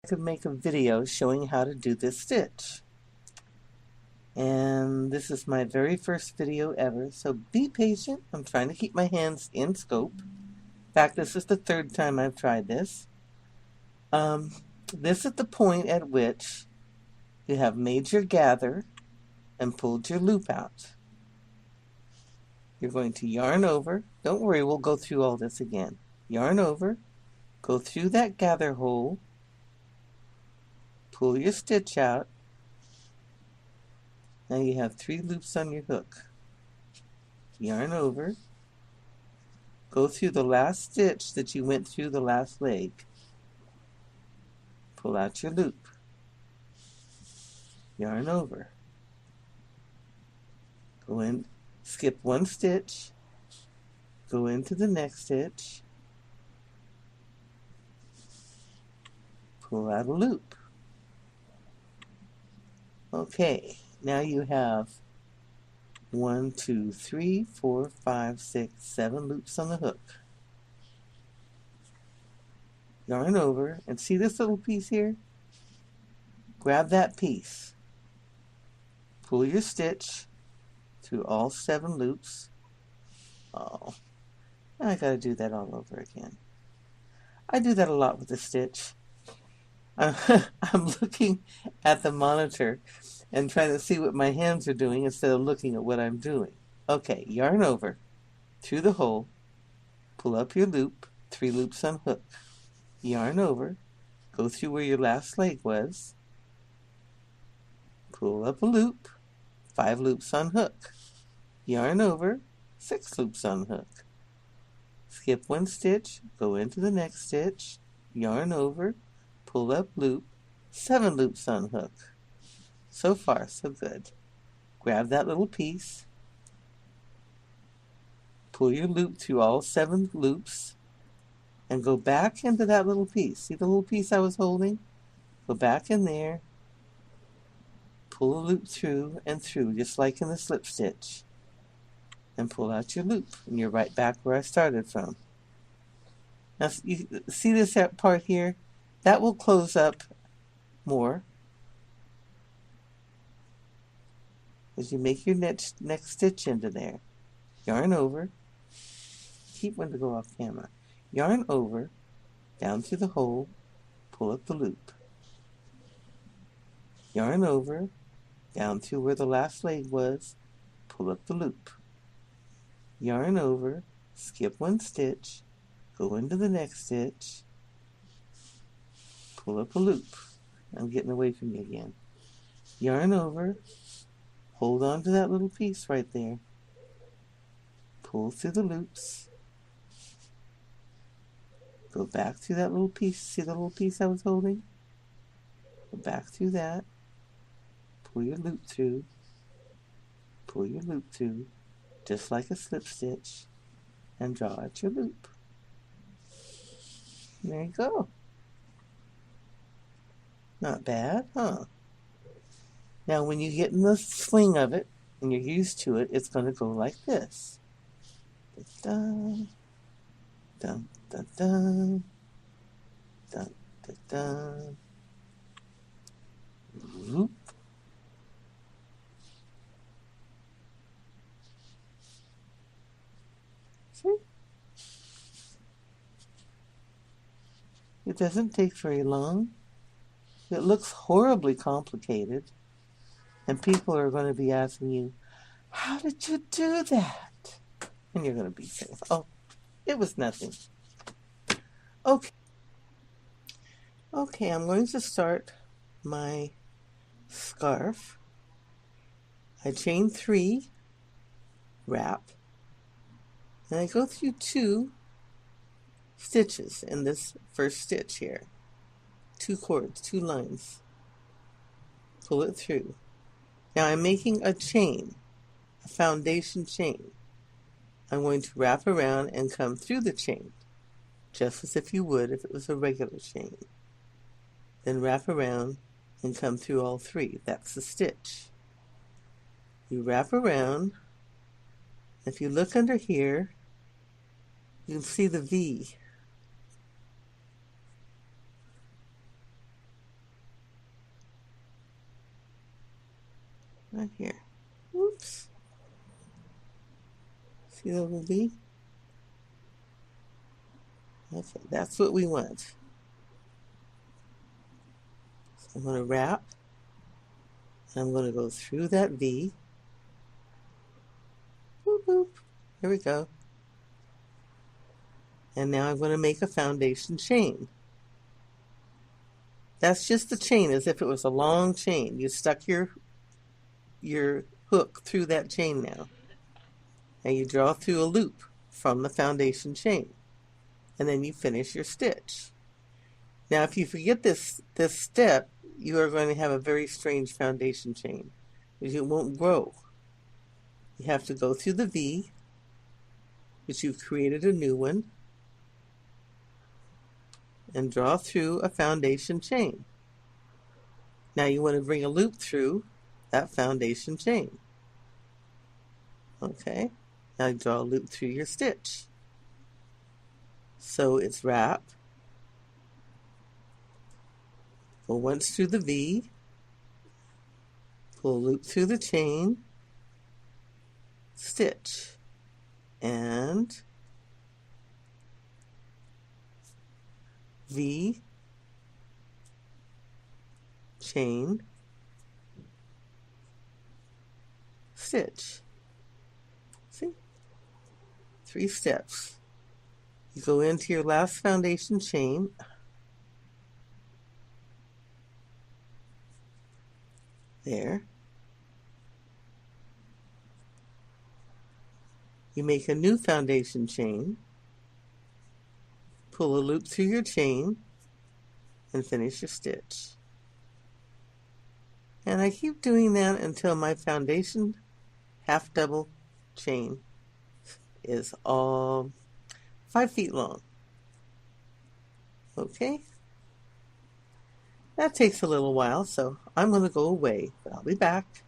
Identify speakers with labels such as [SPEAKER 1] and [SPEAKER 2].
[SPEAKER 1] could make a video showing how to do this stitch. And this is my very first video ever, so be patient. I'm trying to keep my hands in scope. In fact, this is the third time I've tried this. This is the point at which you have made your gather and pulled your loop out. You're going to yarn over. Don't worry, we'll go through all this again. Yarn over, go through that gather hole, pull your stitch out. Now you have 3 loops on your hook. Yarn over, go through the last stitch that you went through the last leg. Pull out your loop. Yarn over. Go in, skip 1 stitch, go into the next stitch, pull out a loop. Okay, now you have 1, 2, 3, 4, 5, 6, 7 loops on the hook. Yarn over, and see this little piece here? Grab that piece. Pull your stitch through all 7 loops. Oh, I gotta do that all over again. I do that a lot with the stitch. I'm looking at the monitor and trying to see what my hands are doing instead of looking at what I'm doing. Okay, yarn over, through the hole, pull up your loop, 3 loops on hook. Yarn over, go through where your last leg was, pull up a loop, 5 loops on hook. Yarn over, 6 loops on hook. Skip 1 stitch, go into the next stitch, yarn over, pull up loop, 7 loops on hook. So far, so good. Grab that little piece, pull your loop through all 7 loops, and go back into that little piece. See the little piece I was holding? Go back in there, pull a loop through and through, just like in the slip stitch, and pull out your loop, and you're right back where I started from. Now, you see this part here? That will close up more as you make your next stitch into there. Yarn over, keep one to go off camera. Yarn over, down through the hole, pull up the loop. Yarn over, down through where the last leg was, pull up the loop. Yarn over, skip 1 stitch, go into the next stitch, pull up a loop. I'm getting away from you again. Yarn over, hold on to that little piece right there. Pull through the loops. Go back through that little piece. See the little piece I was holding? Go back through that. Pull your loop through. Pull your loop through, just like a slip stitch, and draw out your loop. There you go. Not bad, huh? Now when you get in the swing of it, and you're used to it, it's going to go like this. Dun, dun, dun, dun, dun, dun, dun. Whoop. See? It doesn't take very long. It looks horribly complicated, and people are going to be asking you, how did you do that? And you're going to be saying, oh, it was nothing. Okay, I'm going to start my scarf. I chain 3, wrap, and I go through 2 stitches in this first stitch here. 2 cords, 2 lines. Pull it through. Now I'm making a chain, a foundation chain. I'm going to wrap around and come through the chain, just as if you would if it was a regular chain. Then wrap around and come through all 3. That's the stitch. You wrap around. If you look under here, you can see the V. Right here. Oops. See the little V? Okay, that's what we want. So I'm going to wrap. And I'm going to go through that V. Boop, boop. Here we go. And now I'm going to make a foundation chain. That's just a chain, as if it was a long chain. You stuck your hook through that chain now. And you draw through a loop from the foundation chain. And then you finish your stitch. Now if you forget this step, you are going to have a very strange foundation chain, because it won't grow. You have to go through the V, which you've created a new one, and draw through a foundation chain. Now you want to bring a loop through that foundation chain. Okay, now you draw a loop through your stitch. So it's wrap, go once through the V, pull a loop through the chain, stitch, and V, chain, stitch. See? 3 steps. You go into your last foundation chain, there. You make a new foundation chain, pull a loop through your chain, and finish your stitch. And I keep doing that until my foundation half double chain is all 5 feet long. Okay? That takes a little while, so I'm going to go away, but I'll be back.